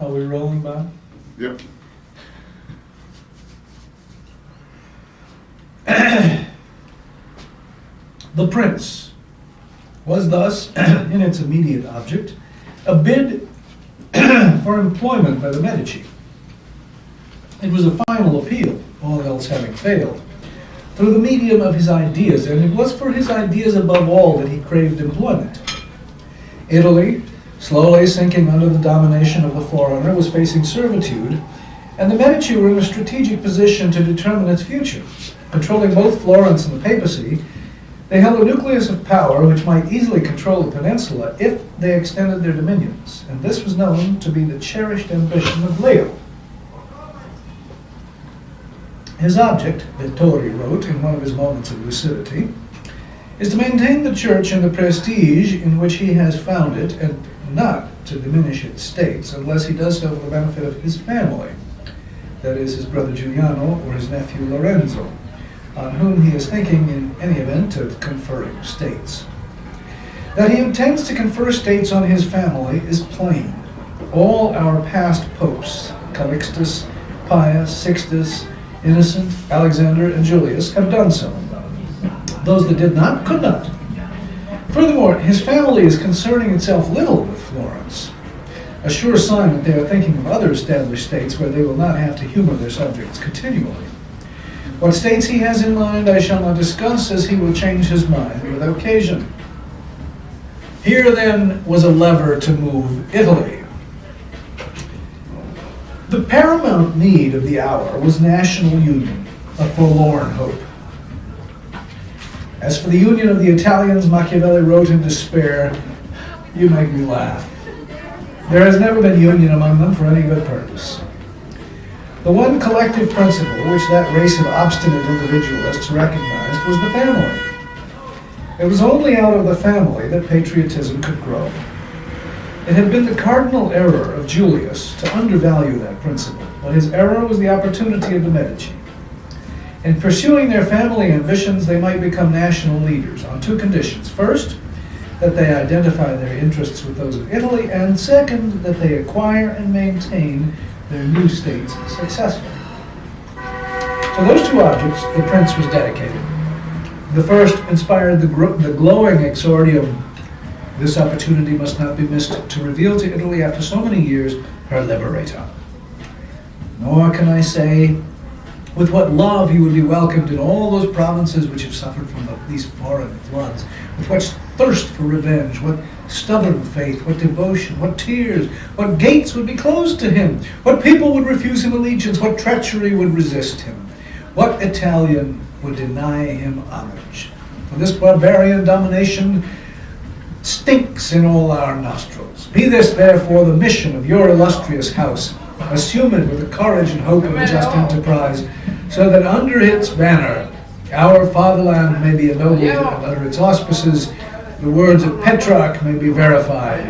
Are we rolling, Bob? Yep. The Prince was thus, in its immediate object, a bid for employment by the Medici. It was a final appeal, all else having failed, through the medium of his ideas, and it was for his ideas above all that he craved employment. Italy, slowly sinking under the domination of the foreigner, was facing servitude, and the Medici were in a strategic position to determine its future. Controlling both Florence and the papacy, they held a nucleus of power which might easily control the peninsula if they extended their dominions, and this was known to be the cherished ambition of Leo. His object, Vittori wrote in one of his moments of lucidity, is to maintain the church in the prestige in which he has found it, and not to diminish its states, unless he does so for the benefit of his family, that is, his brother Giuliano or his nephew Lorenzo, on whom he is thinking, in any event, of conferring states. That he intends to confer states on his family is plain. All our past popes, Calixtus, Pius, Sixtus, Innocent, Alexander, and Julius, have done so. Those that did not, could not. Furthermore, his family is concerning itself little with Florence, a sure sign that they are thinking of other established states where they will not have to humor their subjects continually. What states he has in mind I shall not discuss, as he will change his mind with occasion. Here, then, was a lever to move Italy. The paramount need of the hour was national union, a forlorn hope. As for the union of the Italians, Machiavelli wrote in despair, "You make me laugh. There has never been union among them for any good purpose." The one collective principle which that race of obstinate individualists recognized was the family. It was only out of the family that patriotism could grow. It had been the cardinal error of Julius to undervalue that principle, but his error was the opportunity of the Medici. In pursuing their family ambitions, they might become national leaders on two conditions. First, that they identify their interests with those of Italy, and second, that they acquire and maintain their new states successfully. To those two objects, the prince was dedicated. The first inspired the glowing exordium, "This opportunity must not be missed to reveal to Italy after so many years her liberator. Nor can I say with what love he would be welcomed in all those provinces which have suffered from these foreign floods, with what thirst for revenge, what stubborn faith, what devotion, what tears, what gates would be closed to him, what people would refuse him allegiance, what treachery would resist him, what Italian would deny him homage. For this barbarian domination stinks in all our nostrils. Be this, therefore, the mission of your illustrious house. Assume it with the courage and hope of a just enterprise, so that under its banner our fatherland may be ennobled, and under its auspices the words of Petrarch may be verified.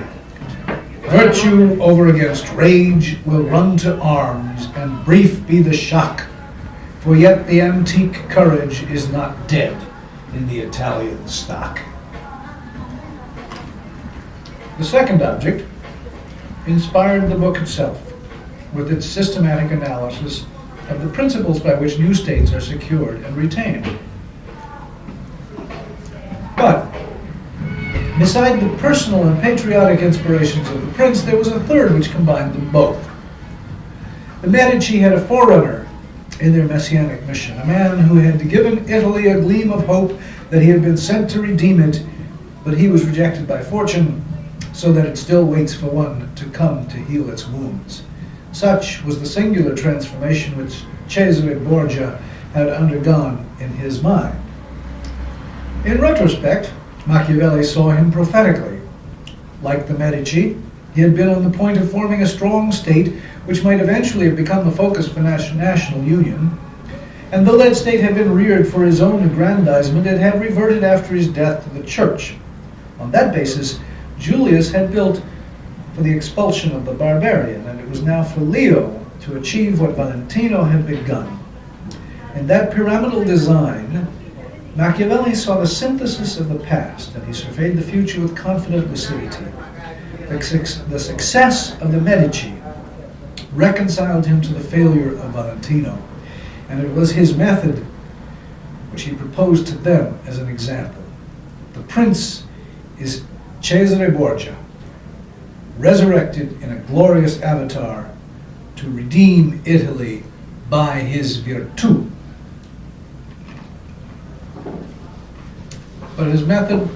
Virtue over against rage will run to arms, and brief be the shock, for yet the antique courage is not dead in the Italian stock." The second object inspired the book itself, with its systematic analysis of the principles by which new states are secured and retained. But, beside the personal and patriotic inspirations of the prince, there was a third which combined them both. The Medici had a forerunner in their messianic mission, a man who had given Italy a gleam of hope that he had been sent to redeem it, but he was rejected by fortune, so that it still waits for one to come to heal its wounds. Such was the singular transformation which Cesare Borgia had undergone in his mind. In retrospect, Machiavelli saw him prophetically. Like the Medici, he had been on the point of forming a strong state which might eventually have become the focus for national union, and though that state had been reared for his own aggrandizement, it had reverted after his death to the church. On that basis, Julius had built for the expulsion of the barbarian, and it was now for Leo to achieve what Valentino had begun. In that pyramidal design, Machiavelli saw the synthesis of the past, and he surveyed the future with confident lucidity. The success of the Medici reconciled him to the failure of Valentino, and it was his method which he proposed to them as an example. The prince is Cesare Borgia, resurrected in a glorious avatar to redeem Italy by his virtù. But his method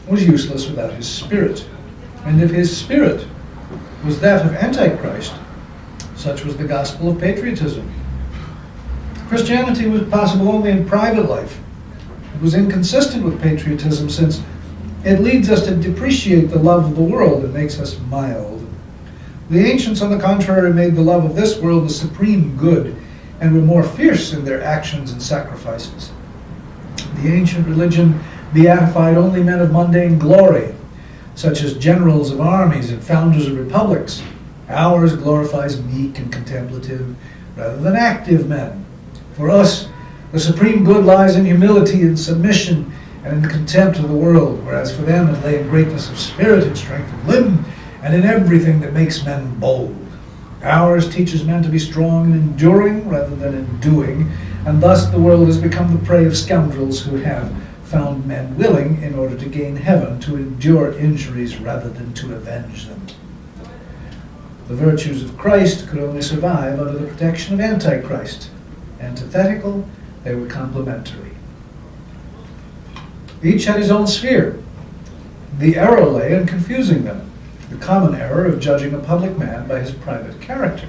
was useless without his spirit. And if his spirit was that of Antichrist, such was the gospel of patriotism. Christianity was possible only in private life. It was inconsistent with patriotism, since it leads us to depreciate the love of the world and makes us mild. The ancients, on the contrary, made the love of this world the supreme good and were more fierce in their actions and sacrifices. The ancient religion beatified only men of mundane glory, such as generals of armies and founders of republics. Ours glorifies meek and contemplative rather than active men. For us, the supreme good lies in humility and submission and in the contempt of the world, whereas for them it lay in greatness of spirit and strength of limb and in everything that makes men bold. Ours teaches men to be strong and enduring rather than in doing, and thus the world has become the prey of scoundrels who have found men willing, in order to gain heaven, to endure injuries rather than to avenge them. The virtues of Christ could only survive under the protection of Antichrist. Antithetical, they were complementary. Each had his own sphere. The error lay in confusing them, the common error of judging a public man by his private character.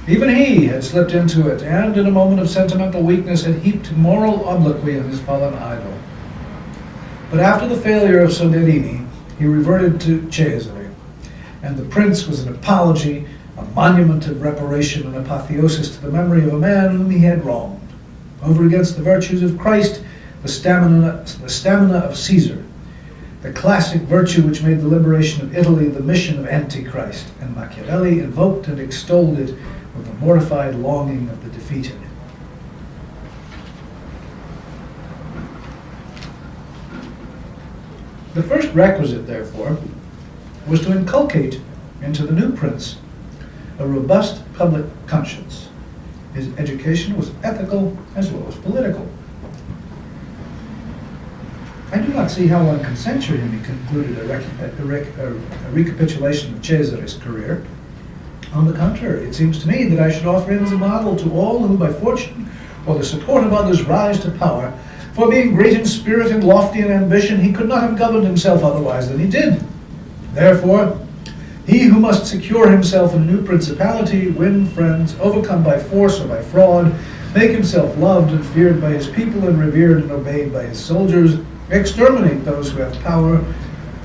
Even he had slipped into it, and in a moment of sentimental weakness had heaped moral obloquy on his fallen idol. But after the failure of Soderini, he reverted to Cesare, and the prince was an apology, a monument of reparation and apotheosis to the memory of a man whom he had wronged. Over against the virtues of Christ, the stamina of Caesar, the classic virtue which made the liberation of Italy the mission of Antichrist, and Machiavelli invoked and extolled it with the mortified longing of the defeated. The first requisite, therefore, was to inculcate into the new prince a robust public conscience. His education was ethical as well as political. I do not see how one can censure him, he concluded a recapitulation of Cesare's career. On the contrary, it seems to me that I should offer him as a model to all who by fortune or the support of others rise to power. For being great in spirit and lofty in ambition, he could not have governed himself otherwise than he did. Therefore, he who must secure himself in a new principality, win friends, overcome by force or by fraud, make himself loved and feared by his people and revered and obeyed by his soldiers, exterminate those who have power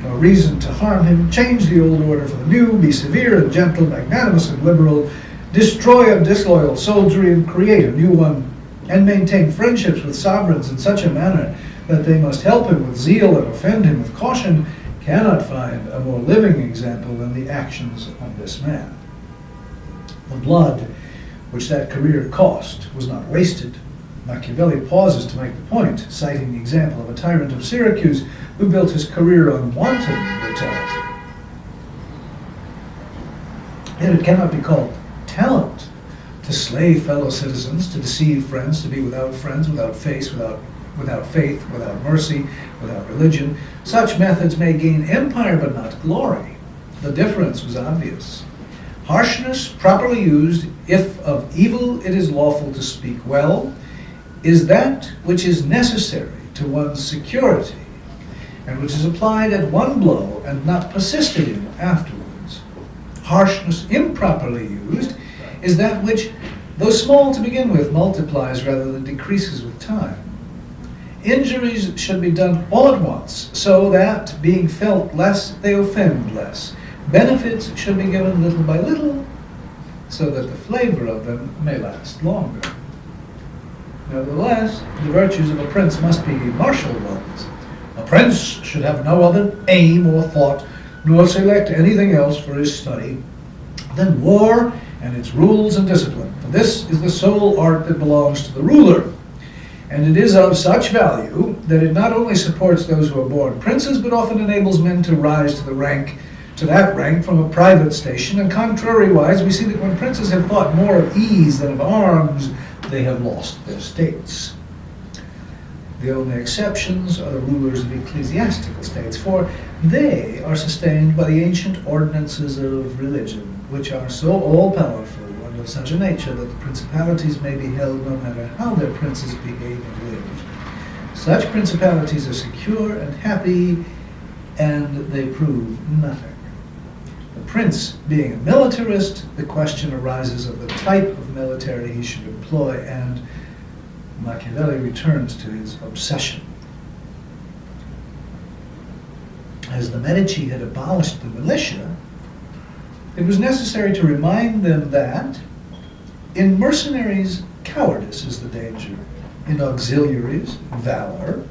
or reason to harm him, change the old order for the new, be severe and gentle, magnanimous and liberal, destroy a disloyal soldiery and create a new one, and maintain friendships with sovereigns in such a manner that they must help him with zeal and offend him with caution, cannot find a more living example than the actions of this man. The blood which that career cost was not wasted. Machiavelli pauses to make the point, citing the example of a tyrant of Syracuse who built his career on wanton brutality. Yet it cannot be called talent to slay fellow citizens, to deceive friends, to be without friends, without faith, without mercy, without religion. Such methods may gain empire but not glory. The difference was obvious. Harshness, properly used, if of evil it is lawful to speak well, is that which is necessary to one's security, and which is applied at one blow and not persisted in afterwards. Harshness, improperly used, is that which, though small to begin with, multiplies rather than decreases with time. Injuries should be done all at once, so that, being felt less, they offend less. Benefits should be given little by little, so that the flavor of them may last longer. Nevertheless, the virtues of a prince must be martial ones. A prince should have no other aim or thought, nor select anything else for his study than war and its rules and discipline. For this is the sole art that belongs to the ruler, and it is of such value that it not only supports those who are born princes, but often enables men to rise to the rank to that rank from a private station, and contrariwise, we see that when princes have thought more of ease than of arms, they have lost their states. The only exceptions are the rulers of ecclesiastical states, for they are sustained by the ancient ordinances of religion, which are so all-powerful and of such a nature that the principalities may be held no matter how their princes behave and live. Such principalities are secure and happy, and they prove nothing. The prince being a militarist, the question arises of the type of military he should employ, and Machiavelli returns to his obsession. As the Medici had abolished the militia, it was necessary to remind them that in mercenaries, cowardice is the danger, in auxiliaries, valor,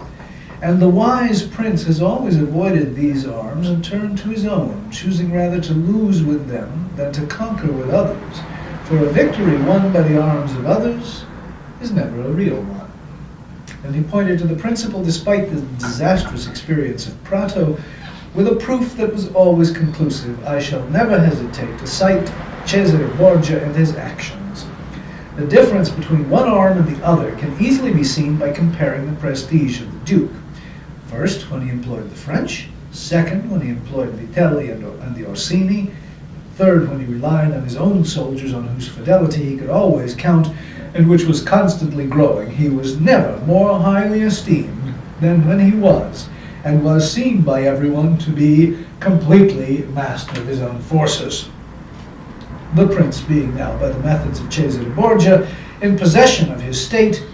and the wise prince has always avoided these arms and turned to his own, choosing rather to lose with them than to conquer with others, for a victory won by the arms of others is never a real one. And he pointed to the principle, despite the disastrous experience of Prato, with a proof that was always conclusive. I shall never hesitate to cite Cesare Borgia and his actions. The difference between one arm and the other can easily be seen by comparing the prestige of the Duke. First, when he employed the French. Second, when he employed Vitelli and the Orsini. Third, when he relied on his own soldiers on whose fidelity he could always count, and which was constantly growing. He was never more highly esteemed than when he was, and was seen by everyone to be completely master of his own forces. The prince being now, by the methods of Cesare Borgia, in possession of his state,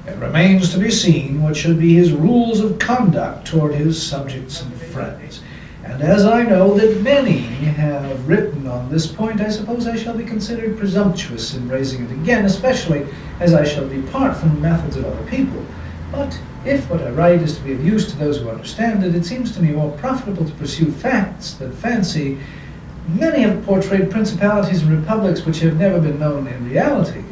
it remains to be seen what should be his rules of conduct toward his subjects and friends. And as I know that many have written on this point, I suppose I shall be considered presumptuous in raising it again, especially as I shall depart from the methods of other people. But if what I write is to be of use to those who understand it, it seems to me more profitable to pursue facts than fancy. Many have portrayed principalities and republics which have never been known in reality.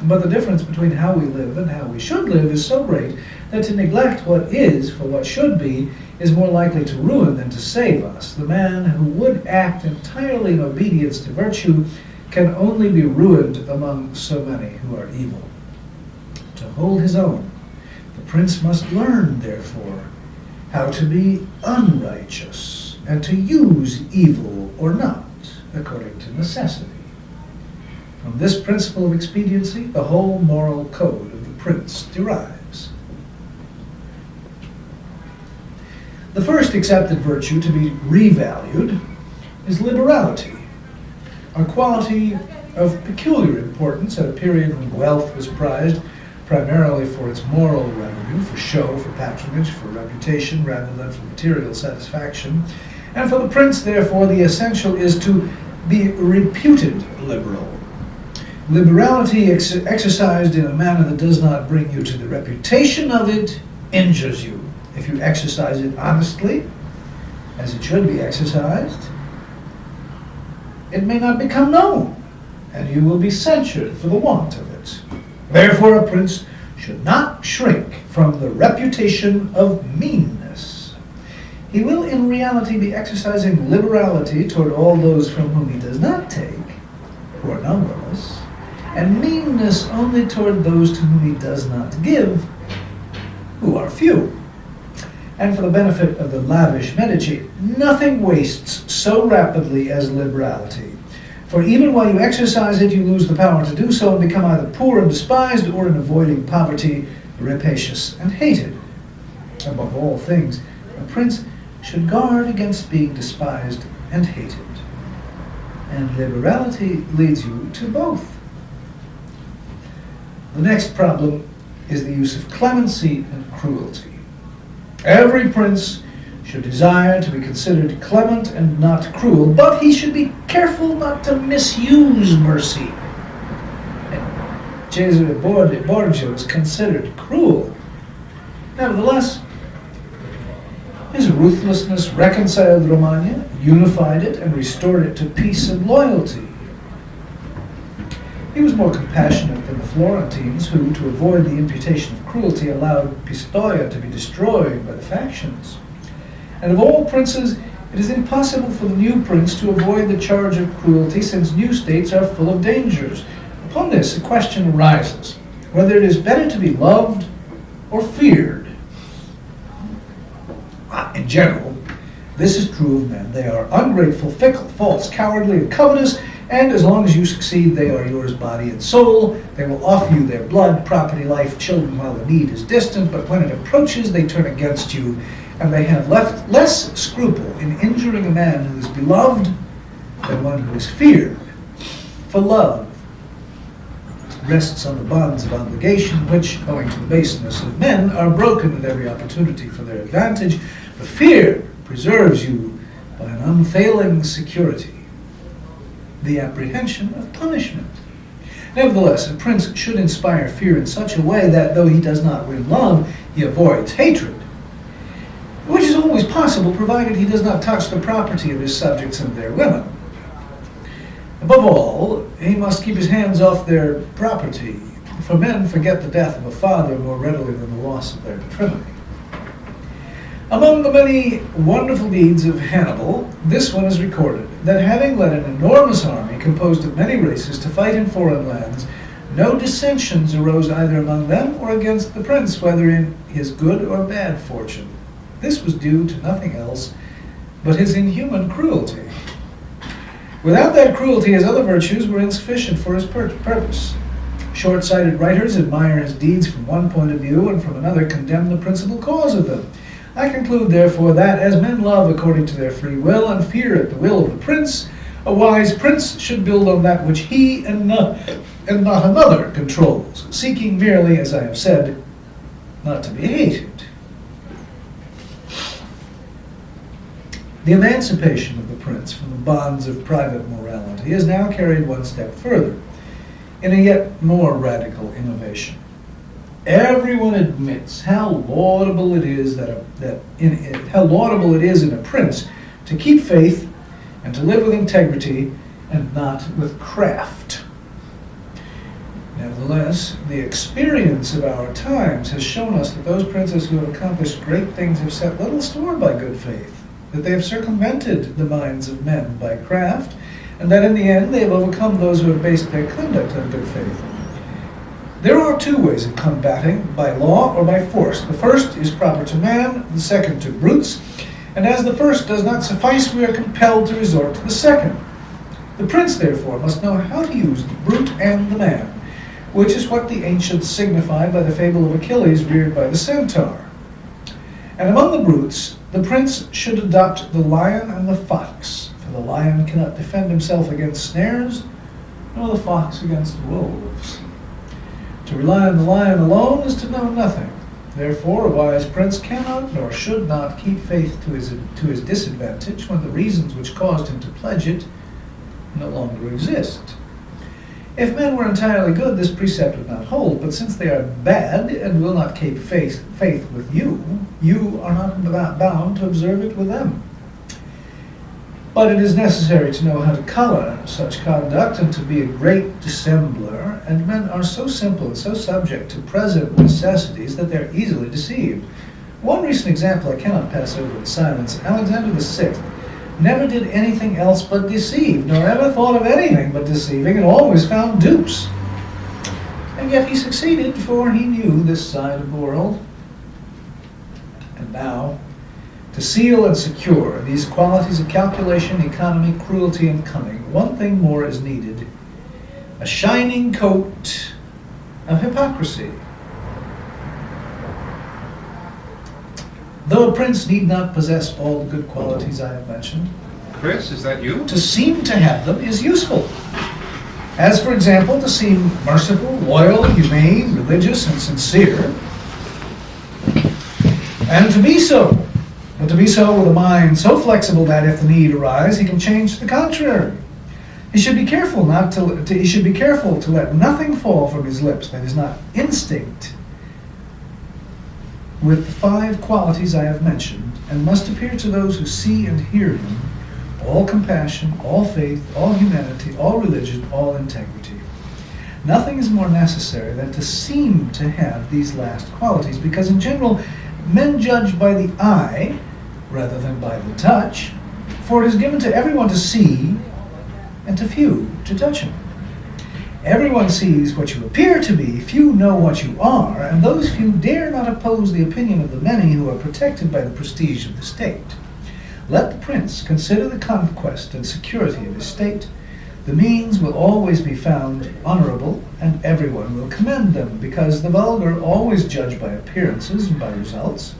But the difference between how we live and how we should live is so great that to neglect what is for what should be is more likely to ruin than to save us. The man who would act entirely in obedience to virtue can only be ruined among so many who are evil. To hold his own, the prince must learn, therefore, how to be unrighteous and to use evil or not, according to necessity. From this principle of expediency, the whole moral code of the prince derives. The first accepted virtue to be revalued is liberality, a quality of peculiar importance at a period when wealth was prized primarily for its moral revenue, for show, for patronage, for reputation, rather than for material satisfaction. And for the prince, therefore, the essential is to be reputed liberal. Liberality exercised in a manner that does not bring you to the reputation of it injures you. If you exercise it honestly, as it should be exercised, it may not become known, and you will be censured for the want of it. Therefore, a prince should not shrink from the reputation of meanness. He will in reality be exercising liberality toward all those from whom he does not take, who are numberless, and meanness only toward those to whom he does not give, who are few. And for the benefit of the lavish Medici, nothing wastes so rapidly as liberality. For even while you exercise it, you lose the power to do so and become either poor and despised, or in avoiding poverty, rapacious and hated. Above all things, a prince should guard against being despised and hated. And liberality leads you to both. The next problem is the use of clemency and cruelty. Every prince should desire to be considered clement and not cruel, but he should be careful not to misuse mercy. Cesare Borgia was considered cruel. Nevertheless, his ruthlessness reconciled Romagna, unified it, and restored it to peace and loyalty. He was more compassionate than the Florentines, who, to avoid the imputation of cruelty, allowed Pistoia to be destroyed by the factions. And of all princes, It is impossible for the new prince to avoid the charge of cruelty, since new states are full of dangers. Upon this, a question arises, whether it is better to be loved or feared. In general, this is true of men. They are ungrateful, fickle, false, cowardly, and covetous, and as long as you succeed, they are yours body and soul. They will offer you their blood, property, life, children while the need is distant, but when it approaches, they turn against you, and they have less scruple in injuring a man who is beloved than one who is feared. For love rests on the bonds of obligation, which, owing to the baseness of men, are broken at every opportunity for their advantage, but fear preserves you by an unfailing security, the apprehension of punishment. Nevertheless, a prince should inspire fear in such a way that, though he does not win love, he avoids hatred, which is always possible provided he does not touch the property of his subjects and their women. Above all, he must keep his hands off their property, for men forget the death of a father more readily than the loss of their patrimony. Among the many wonderful deeds of Hannibal, this one is recorded, that having led an enormous army composed of many races to fight in foreign lands, no dissensions arose either among them or against the prince, whether in his good or bad fortune. This was due to nothing else but his inhuman cruelty. Without that cruelty, his other virtues were insufficient for his purpose. Short-sighted writers admire his deeds from one point of view, and from another condemn the principal cause of them. I conclude, therefore, that as men love according to their free will and fear at the will of the prince, a wise prince should build on that which he and not another controls, seeking merely, as I have said, not to be hated. The emancipation of the prince from the bonds of private morality is now carried one step further, in a yet more radical innovation. Everyone admits how laudable it is how laudable it is in a prince to keep faith and to live with integrity and not with craft. Nevertheless, the experience of our times has shown us that those princes who have accomplished great things have set little store by good faith, that they have circumvented the minds of men by craft, and that in the end they have overcome those who have based their conduct on good faith. There are two ways of combating, by law or by force. The first is proper to man, the second to brutes, and as the first does not suffice, we are compelled to resort to the second. The prince, therefore, must know how to use the brute and the man, which is what the ancients signified by the fable of Achilles reared by the centaur. And among the brutes, the prince should adopt the lion and the fox, for the lion cannot defend himself against snares, nor the fox against wolves. To rely on the lion alone is to know nothing. Therefore, a wise prince cannot nor should not keep faith to his disadvantage when the reasons which caused him to pledge it no longer exist. If men were entirely good, this precept would not hold, but since they are bad and will not keep faith with you, you are not bound to observe it with them. But it is necessary to know how to color such conduct and to be a great dissembler, and men are so simple and so subject to present necessities that they are easily deceived. One recent example I cannot pass over in silence. Alexander VI never did anything else but deceive, nor ever thought of anything but deceiving, and always found dupes. And yet he succeeded, for he knew this side of the world. And now, to seal and secure these qualities of calculation, economy, cruelty, and cunning, one thing more is needed: a shining coat of hypocrisy. Though a prince need not possess all the good qualities I have mentioned, Chris, is that you? to seem to have them is useful. As, for example, to seem merciful, loyal, humane, religious, and sincere. And to be so. But to be so with a mind so flexible that if the need arise, he can change to the contrary. He should be careful to let nothing fall from his lips that is not instinct with the 5 qualities I have mentioned, and must appear to those who see and hear him all compassion, all faith, all humanity, all religion, all integrity. Nothing is more necessary than to seem to have these last qualities, because in general, men judge by the eye rather than by the touch, For it is given to everyone to see, and to few to touch him. Everyone sees what you appear to be, few know what you are, and those few dare not oppose the opinion of the many who are protected by the prestige of the state. Let the prince consider the conquest and security of his state. The means will always be found honorable, and everyone will commend them, because the vulgar always judge by appearances and by results.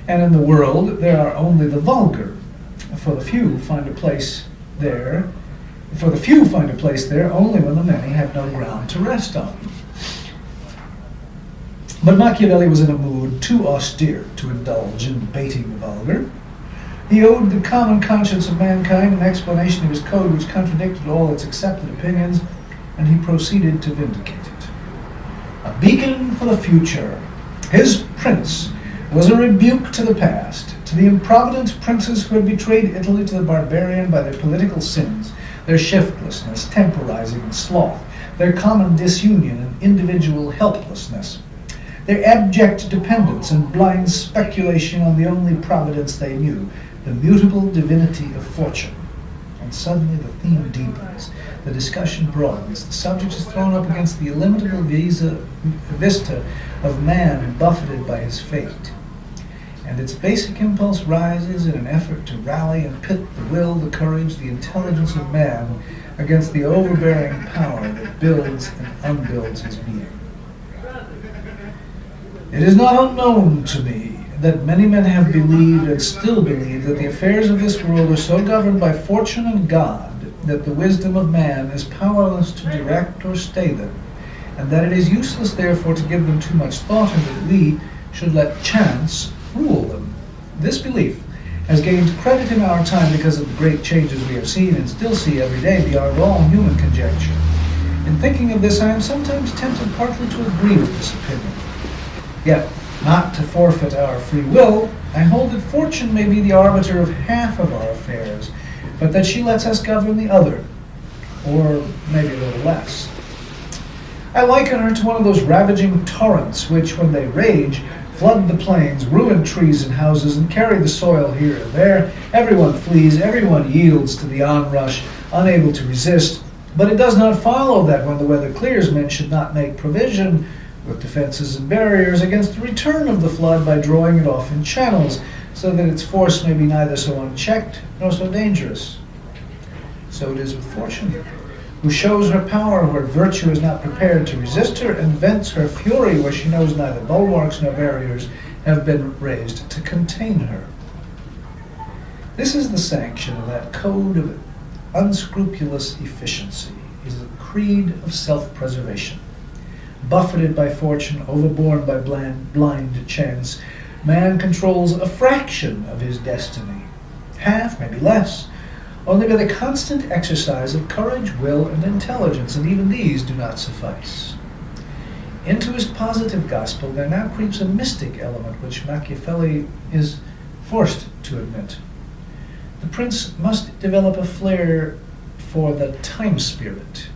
And in the world there are only the vulgar, for the few find a place there only when the many have no ground to rest on. But Machiavelli was in a mood too austere to indulge in baiting the vulgar. He owed the common conscience of mankind an explanation of his code which contradicted all its accepted opinions, and he proceeded to vindicate it. A beacon for the future. His prince was a rebuke to the past, to the improvident princes who had betrayed Italy to the barbarian by their political sins, their shiftlessness, temporizing, and sloth, their common disunion and individual helplessness, their abject dependence and blind speculation on the only providence they knew, the mutable divinity of fortune. And suddenly the theme deepens, the discussion broadens, the subject is thrown up against the illimitable vista of man buffeted by his fate. And its basic impulse rises in an effort to rally and pit the will, the courage, the intelligence of man against the overbearing power that builds and unbuilds his being. It is not unknown to me that many men have believed and still believe that the affairs of this world are so governed by fortune and God that the wisdom of man is powerless to direct or stay them, and that it is useless therefore to give them too much thought, and that we should let chance rule them. This belief has gained credit in our time because of the great changes we have seen and still see every day beyond all human conjecture. In thinking of this, I am sometimes tempted partly to agree with this opinion. Yet, not to forfeit our free will, I hold that fortune may be the arbiter of half of our affairs, but that she lets us govern the other, or maybe a little less. I liken her to one of those ravaging torrents which, when they rage, flood the plains, ruin trees and houses, and carry the soil here and there. Everyone flees, everyone yields to the onrush, unable to resist. But it does not follow that when the weather clears, men should not make provision with defenses and barriers against the return of the flood by drawing it off in channels, so that its force may be neither so unchecked nor so dangerous. So it is with fortune, who shows her power where virtue is not prepared to resist her, and vents her fury where she knows neither bulwarks nor barriers have been raised to contain her. This is the sanction of that code of unscrupulous efficiency, is a creed of self-preservation. Buffeted by fortune, overborne by blind chance, man controls a fraction of his destiny, half, maybe less, only by the constant exercise of courage, will, and intelligence, and even these do not suffice. Into his positive gospel there now creeps a mystic element which Machiavelli is forced to admit. The prince must develop a flair for the time spirit.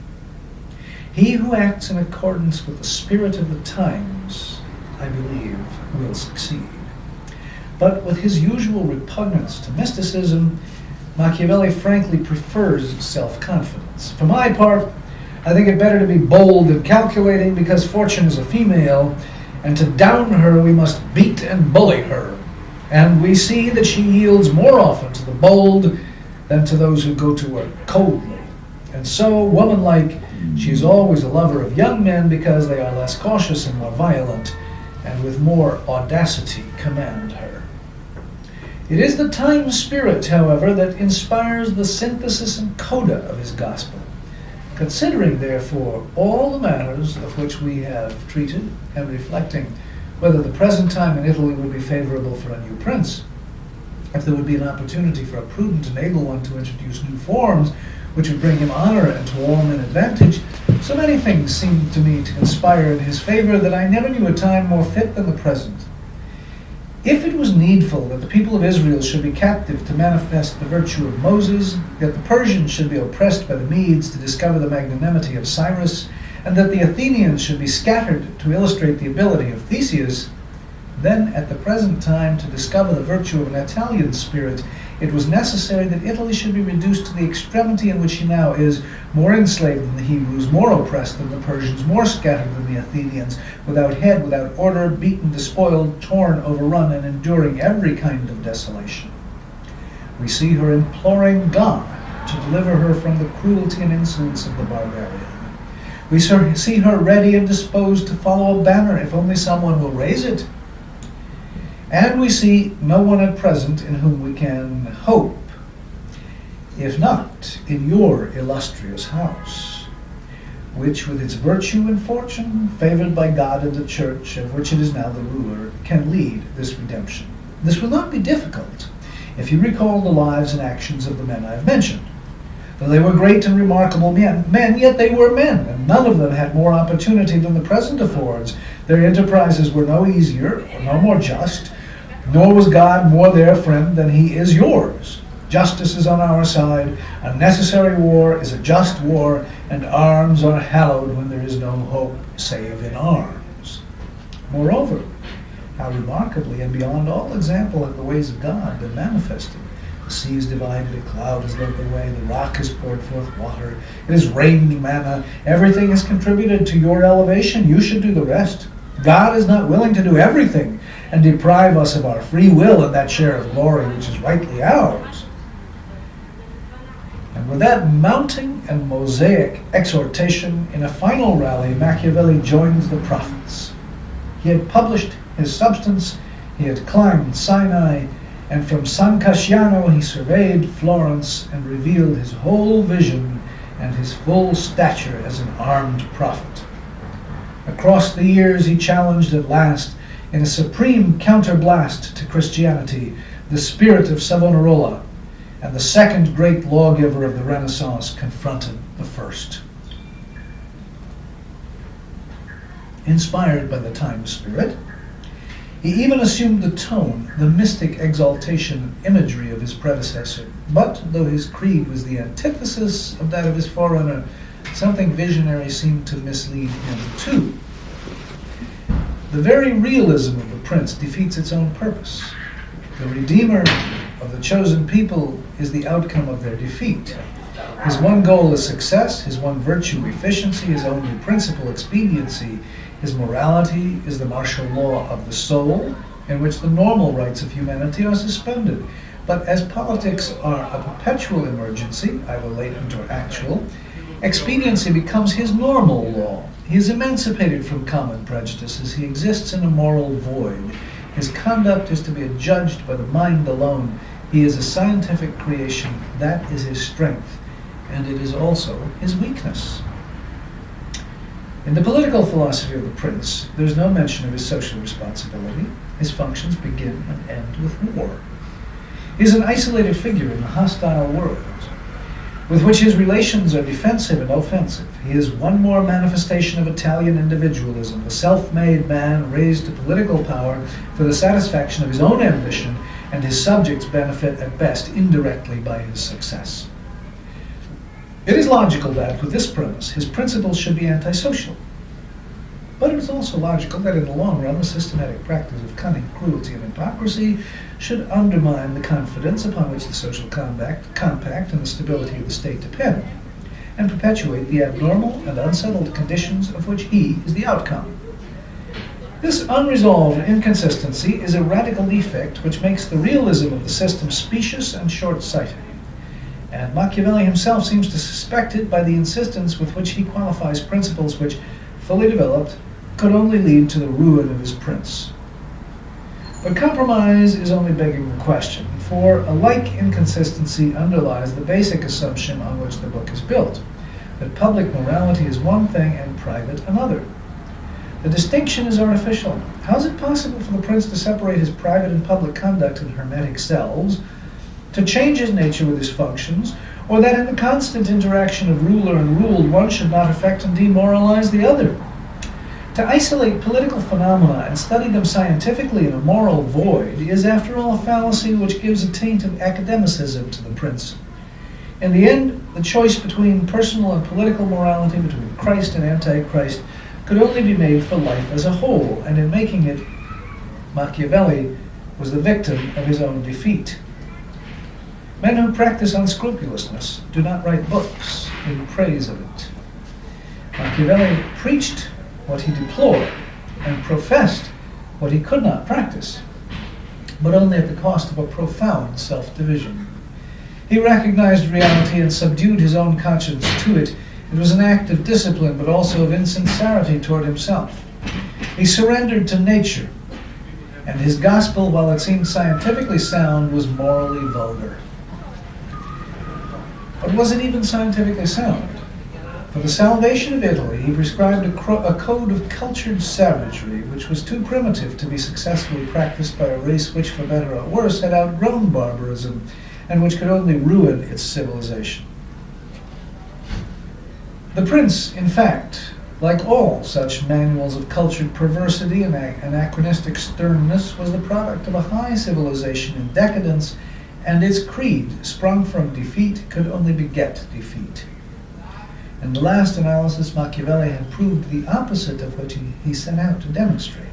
He who acts in accordance with the spirit of the times, I believe, will succeed. But with his usual repugnance to mysticism, Machiavelli frankly prefers self-confidence. For my part, I think it better to be bold and calculating, because fortune is a female, and to down her we must beat and bully her. And we see that she yields more often to the bold than to those who go to her coldly. And so, womanlike, she is always a lover of young men because they are less cautious and more violent, and with more audacity command her. It is the time spirit, however, that inspires the synthesis and coda of his gospel. Considering, therefore, all the matters of which we have treated, and reflecting whether the present time in Italy would be favorable for a new prince, if there would be an opportunity for a prudent and able one to introduce new forms which would bring him honor and to all men advantage, so many things seemed to me to conspire in his favor that I never knew a time more fit than the present. If it was needful that the people of Israel should be captive to manifest the virtue of Moses, that the Persians should be oppressed by the Medes to discover the magnanimity of Cyrus, and that the Athenians should be scattered to illustrate the ability of Theseus, Then, at the present time, to discover the virtue of an Italian spirit, it was necessary that Italy should be reduced to the extremity in which she now is, more enslaved than the Hebrews, more oppressed than the Persians, more scattered than the Athenians, without head, without order, beaten, despoiled, torn, overrun, and enduring every kind of desolation. We see her imploring God to deliver her from the cruelty and insolence of the barbarian. We see her ready and disposed to follow a banner if only someone will raise it. And we see no one at present in whom we can hope, if not in your illustrious house, which with its virtue and fortune, favored by God and the Church, of which it is now the ruler, can lead this redemption. This will not be difficult if you recall the lives and actions of the men I have mentioned. Though they were great and remarkable men, yet they were men, and none of them had more opportunity than the present affords. Their enterprises were no easier, or no more just, nor was God more their friend than he is yours. Justice is on our side, a necessary war is a just war, and arms are hallowed when there is no hope save in arms. Moreover, how remarkably and beyond all example have the ways of God been manifested. The sea is divided, a cloud has led the way, the rock has poured forth water, it has rained manna, everything has contributed to your elevation, you should do the rest. God is not willing to do everything and deprive us of our free will and that share of glory which is rightly ours. And with that mounting and mosaic exhortation, in a final rally, Machiavelli joins the prophets. He had published his substance, he had climbed Sinai, and from San Casciano he surveyed Florence and revealed his whole vision and his full stature as an armed prophet. Across the years he challenged at last, in a supreme counterblast to Christianity, the spirit of Savonarola, and the second great lawgiver of the Renaissance confronted the first. Inspired by the time spirit, he even assumed the tone, the mystic exaltation and imagery of his predecessor. But though his creed was the antithesis of that of his forerunner, something visionary seemed to mislead him too. The very realism of the prince defeats its own purpose. The Redeemer of the chosen people is the outcome of their defeat. His one goal is success, his one virtue efficiency, his only principle expediency. His morality is the martial law of the soul, in which the normal rights of humanity are suspended. But as politics are a perpetual emergency, either latent or actual, expediency becomes his normal law. He is emancipated from common prejudices. He exists in a moral void. His conduct is to be adjudged by the mind alone. He is a scientific creation. That is his strength, and it is also his weakness. In the political philosophy of the prince, there is no mention of his social responsibility. His functions begin and end with war. He is an isolated figure in a hostile world, with which his relations are defensive and offensive. He is one more manifestation of Italian individualism, the self-made man raised to political power for the satisfaction of his own ambition, and his subjects benefit at best indirectly by his success. It is logical that, with this premise, his principles should be antisocial. But it is also logical that in the long run, the systematic practice of cunning, cruelty, and hypocrisy should undermine the confidence upon which the social compact and the stability of the state depend, and perpetuate the abnormal and unsettled conditions of which he is the outcome. This unresolved inconsistency is a radical defect which makes the realism of the system specious and short-sighted. And Machiavelli himself seems to suspect it by the insistence with which he qualifies principles which, fully developed, could only lead to the ruin of his prince. But compromise is only begging the question, for a like inconsistency underlies the basic assumption on which the book is built, that public morality is one thing and private another. The distinction is artificial. How is it possible for the prince to separate his private and public conduct in hermetic cells, to change his nature with his functions, or that in the constant interaction of ruler and ruled one should not affect and demoralize the other? To isolate political phenomena and study them scientifically in a moral void is, after all, a fallacy which gives a taint of academicism to the prince. In the end, the choice between personal and political morality, between Christ and Antichrist, could only be made for life as a whole, and in making it, Machiavelli was the victim of his own defeat. Men who practice unscrupulousness do not write books in praise of it. Machiavelli preached what he deplored and professed what he could not practice, but only at the cost of a profound self-division. He recognized reality and subdued his own conscience to it. It was an act of discipline, but also of insincerity toward himself. He surrendered to nature, and his gospel, while it seemed scientifically sound, was morally vulgar. But was it even scientifically sound? For the salvation of Italy, he prescribed a code of cultured savagery which was too primitive to be successfully practiced by a race which, for better or worse, had outgrown barbarism and which could only ruin its civilization. The prince, in fact, like all such manuals of cultured perversity and anachronistic sternness, was the product of a high civilization in decadence, and its creed, sprung from defeat, could only beget defeat. In the last analysis, Machiavelli had proved the opposite of what he set out to demonstrate.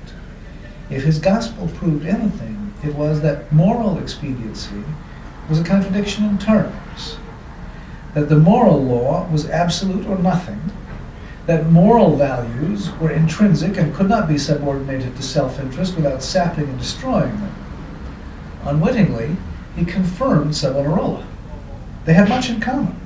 If his gospel proved anything, it was that moral expediency was a contradiction in terms, that the moral law was absolute or nothing, that moral values were intrinsic and could not be subordinated to self-interest without sapping and destroying them. Unwittingly, he confirmed Savonarola. They had much in common.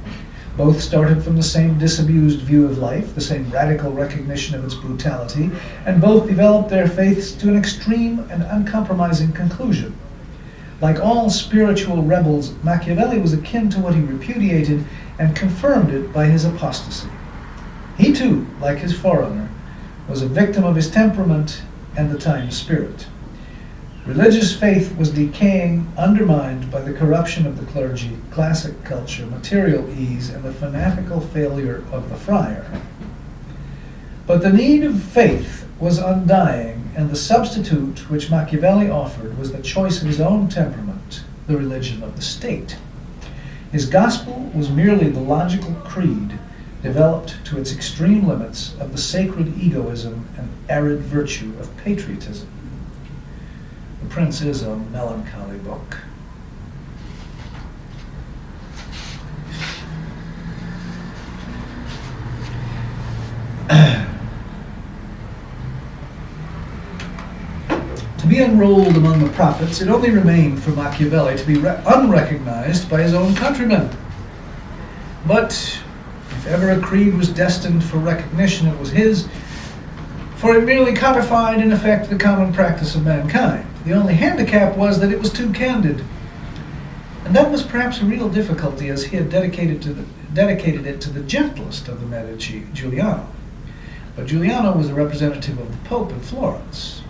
Both started from the same disabused view of life, the same radical recognition of its brutality, and both developed their faiths to an extreme and uncompromising conclusion. Like all spiritual rebels, Machiavelli was akin to what he repudiated and confirmed it by his apostasy. He too, like his forerunner, was a victim of his temperament and the time's spirit. Religious faith was decaying, undermined by the corruption of the clergy, classic culture, material ease, and the fanatical failure of the friar. But the need of faith was undying, and the substitute which Machiavelli offered was the choice of his own temperament, the religion of the state. His gospel was merely the logical creed developed to its extreme limits of the sacred egoism and arid virtue of patriotism. The Prince is a melancholy book. To be enrolled among the prophets, it only remained for Machiavelli to be unrecognized by his own countrymen. But if ever a creed was destined for recognition, it was his, for it merely codified in effect the common practice of mankind. The only handicap was that it was too candid. And that was perhaps a real difficulty, as he had dedicated it to the gentlest of the Medici, Giuliano. But Giuliano was a representative of the Pope in Florence.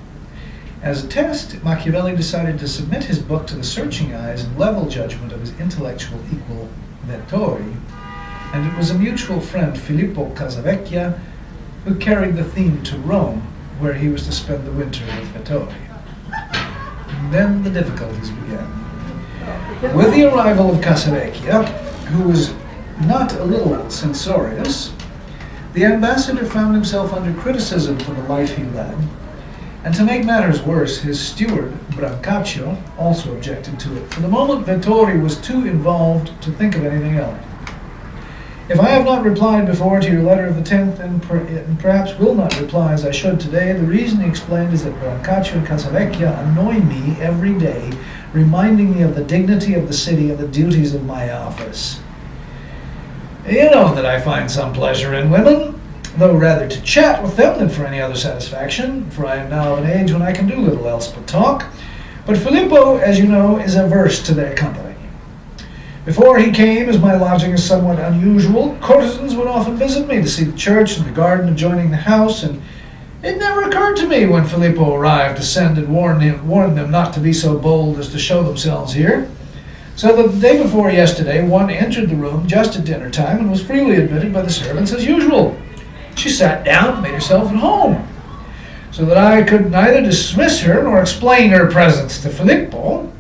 As a test, Machiavelli decided to submit his book to the searching eyes and level judgment of his intellectual equal, Vettori, and it was a mutual friend, Filippo Casavecchia, who carried the theme to Rome, where he was to spend the winter with Vettori. And then the difficulties began. With the arrival of Casavecchia, who was not a little censorious, the ambassador found himself under criticism for the life he led, and to make matters worse, his steward, Brancaccio, also objected to it. For the moment, Vettori was too involved to think of anything else. If I have not replied before to your letter of the 10th, and perhaps will not reply as I should today, the reason he explained is that Brancaccio and Casavecchia annoy me every day, reminding me of the dignity of the city and the duties of my office. You know that I find some pleasure in women, though rather to chat with them than for any other satisfaction, for I am now of an age when I can do little else but talk. But Filippo, as you know, is averse to their company. Before he came, as my lodging is somewhat unusual, courtesans would often visit me to see the church and the garden adjoining the house, and it never occurred to me when Filippo arrived to send and warn them not to be so bold as to show themselves here. So that the day before yesterday, one entered the room just at dinner time and was freely admitted by the servants as usual. She sat down and made herself at home, so that I could neither dismiss her nor explain her presence to Filippo,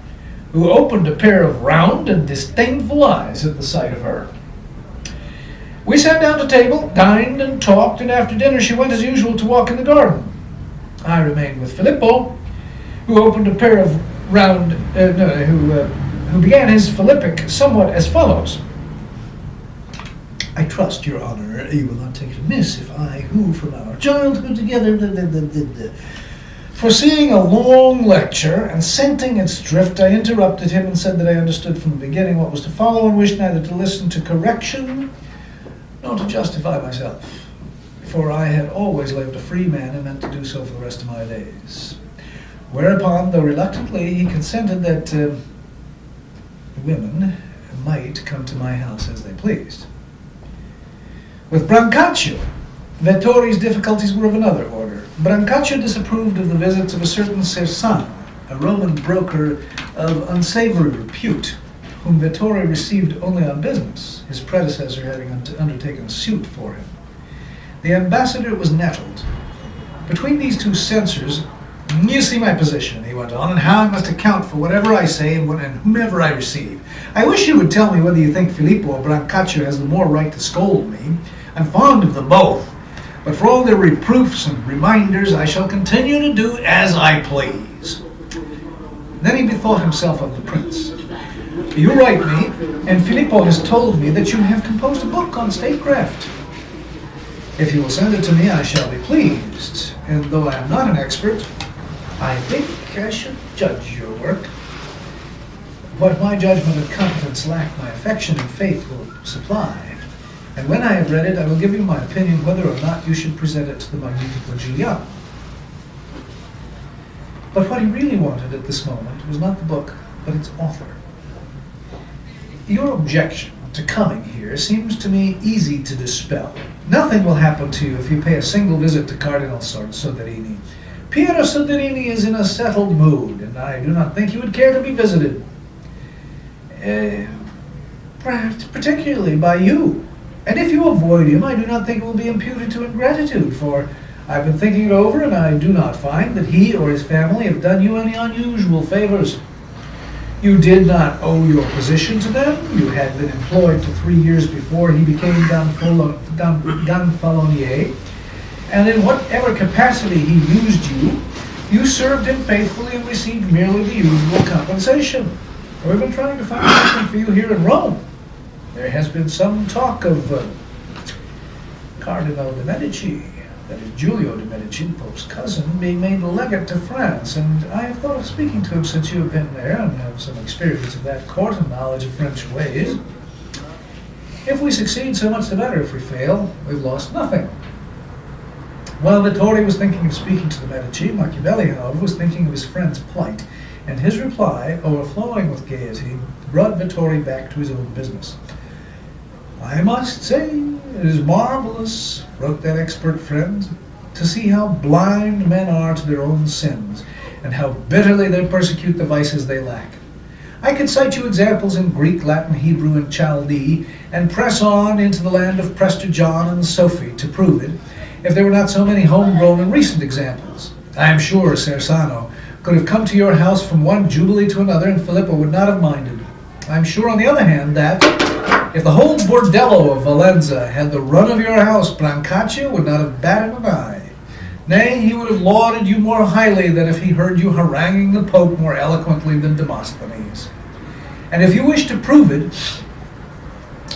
who opened a pair of round and disdainful eyes at the sight of her. We sat down to table, dined and talked, and after dinner she went as usual to walk in the garden. I remained with Filippo. who opened a pair of who began his Philippic somewhat as follows. I trust, Your Honor, you will not take it amiss if I, who from our childhood together, foreseeing a long lecture and scenting its drift, I interrupted him and said that I understood from the beginning what was to follow and wished neither to listen to correction nor to justify myself, for I had always lived a free man and meant to do so for the rest of my days. Whereupon, though reluctantly, he consented that the women might come to my house as they pleased. With Brancaccio, Vettori's difficulties were of another order. Brancaccio disapproved of the visits of a certain Cersano, a Roman broker of unsavory repute, whom Vettori received only on business, his predecessor having undertaken a suit for him. The ambassador was nettled. Between these two censors, you see my position, he went on, and how I must account for whatever I say and whomever I receive. I wish you would tell me whether you think Filippo or Brancaccio has the more right to scold me. I'm fond of them both, but for all their reproofs and reminders, I shall continue to do as I please. Then he bethought himself of the prince. You write me, and Filippo has told me that you have composed a book on statecraft. If you will send it to me, I shall be pleased, and though I am not an expert, I think I should judge your work. What my judgment and competence lack, my affection and faith will supply. And when I have read it, I will give you my opinion whether or not you should present it to the Magnifico Giuliano. But what he really wanted at this moment was not the book, but its author. Your objection to coming here seems to me easy to dispel. Nothing will happen to you if you pay a single visit to Cardinal Soderini. Piero Soderini is in a settled mood, and I do not think he would care to be visited. Perhaps particularly by you. And if you avoid him, I do not think it will be imputed to ingratitude, for I've been thinking it over, and I do not find that he or his family have done you any unusual favors. You did not owe your position to them. You had been employed for 3 years before he became Gonfalonier, and in whatever capacity he used you, you served him faithfully and received merely the usual compensation. We've been trying to find something for you here in Rome. There has been some talk of Cardinal de' Medici, that is Giulio de' Medici, the Pope's cousin, being made legate to France, and I have thought of speaking to him since you have been there and have some experience of that court and knowledge of French ways. If we succeed, so much the better. If we fail, we've lost nothing. While Vettori was thinking of speaking to the Medici, Machiavelli, however, was thinking of his friend's plight, and his reply, overflowing with gaiety, brought Vettori back to his own business. I must say, it is marvelous, wrote that expert friend, to see how blind men are to their own sins, and how bitterly they persecute the vices they lack. I could cite you examples in Greek, Latin, Hebrew, and Chaldee, and press on into the land of Prester John and Sophie to prove it, if there were not so many homegrown and recent examples. I am sure Cersano could have come to your house from one jubilee to another, and Filippo would not have minded. I am sure, on the other hand, that if the whole bordello of Valenza had the run of your house, Brancaccio would not have batted an eye. Nay, he would have lauded you more highly than if he heard you haranguing the Pope more eloquently than Demosthenes. And if you wished to prove it,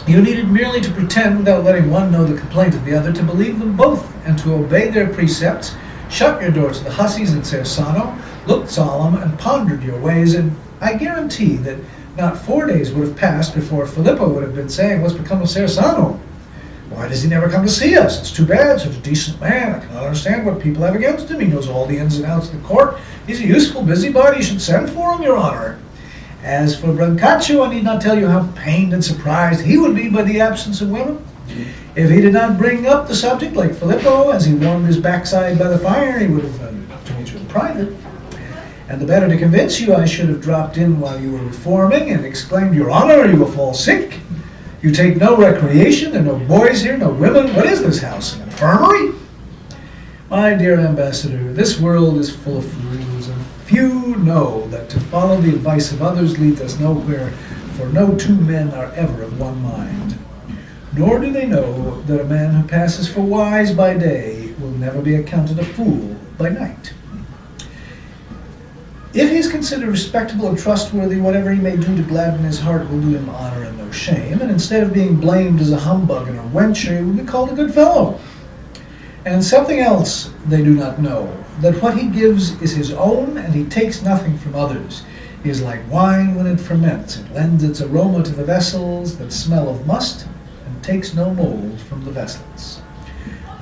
you needed merely to pretend, without letting one know the complaint of the other, to believe them both, and to obey their precepts, shut your door to the hussies in Cersano, looked solemn, and pondered your ways, and I guarantee that not 4 days would have passed before Filippo would have been saying, "What's become of Cersano? Why does he never come to see us? It's too bad, such a decent man. I cannot understand what people have against him. He knows all the ins and outs of the court. He's a useful busybody. You should send for him, Your Honor." As for Brancaccio, I need not tell you how pained and surprised he would be by the absence of women. If he did not bring up the subject like Filippo, as he warmed his backside by the fire, he would have told you in private. And the better to convince you, I should have dropped in while you were reforming and exclaimed, "Your Honor, you will fall sick. You take no recreation, there are no boys here, no women. What is this house, an infirmary?" My dear ambassador, this world is full of fools, and few know that to follow the advice of others leads us nowhere, for no two men are ever of one mind. Nor do they know that a man who passes for wise by day will never be accounted a fool by night. If he is considered respectable and trustworthy, whatever he may do to gladden his heart will do him honor and no shame, and instead of being blamed as a humbug and a wencher, he will be called a good fellow. And something else they do not know, that what he gives is his own, and he takes nothing from others. He is like wine when it ferments. It lends its aroma to the vessels that smell of must, and takes no mold from the vessels.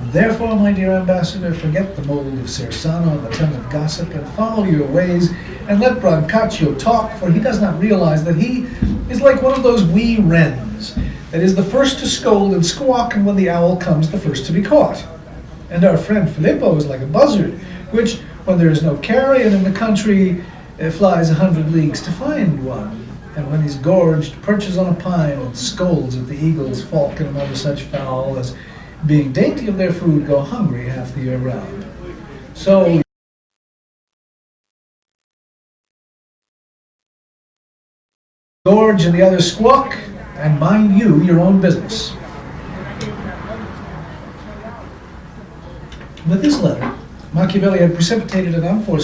Therefore, my dear ambassador, forget the mold of Cersano and the tongue of gossip, and follow your ways, and let Brancaccio talk, for he does not realize that he is like one of those wee wrens, that is the first to scold and squawk, and when the owl comes, the first to be caught. And our friend Filippo is like a buzzard, which, when there is no carrion in the country, flies 100 leagues to find one, and when he's gorged, perches on a pine and scolds at the eagles, falcon, and other such fowl as, being dainty of their food, go hungry half the year round. So gorge and the others squawk, and mind you your own business. With this letter, Machiavelli had precipitated an unforeseen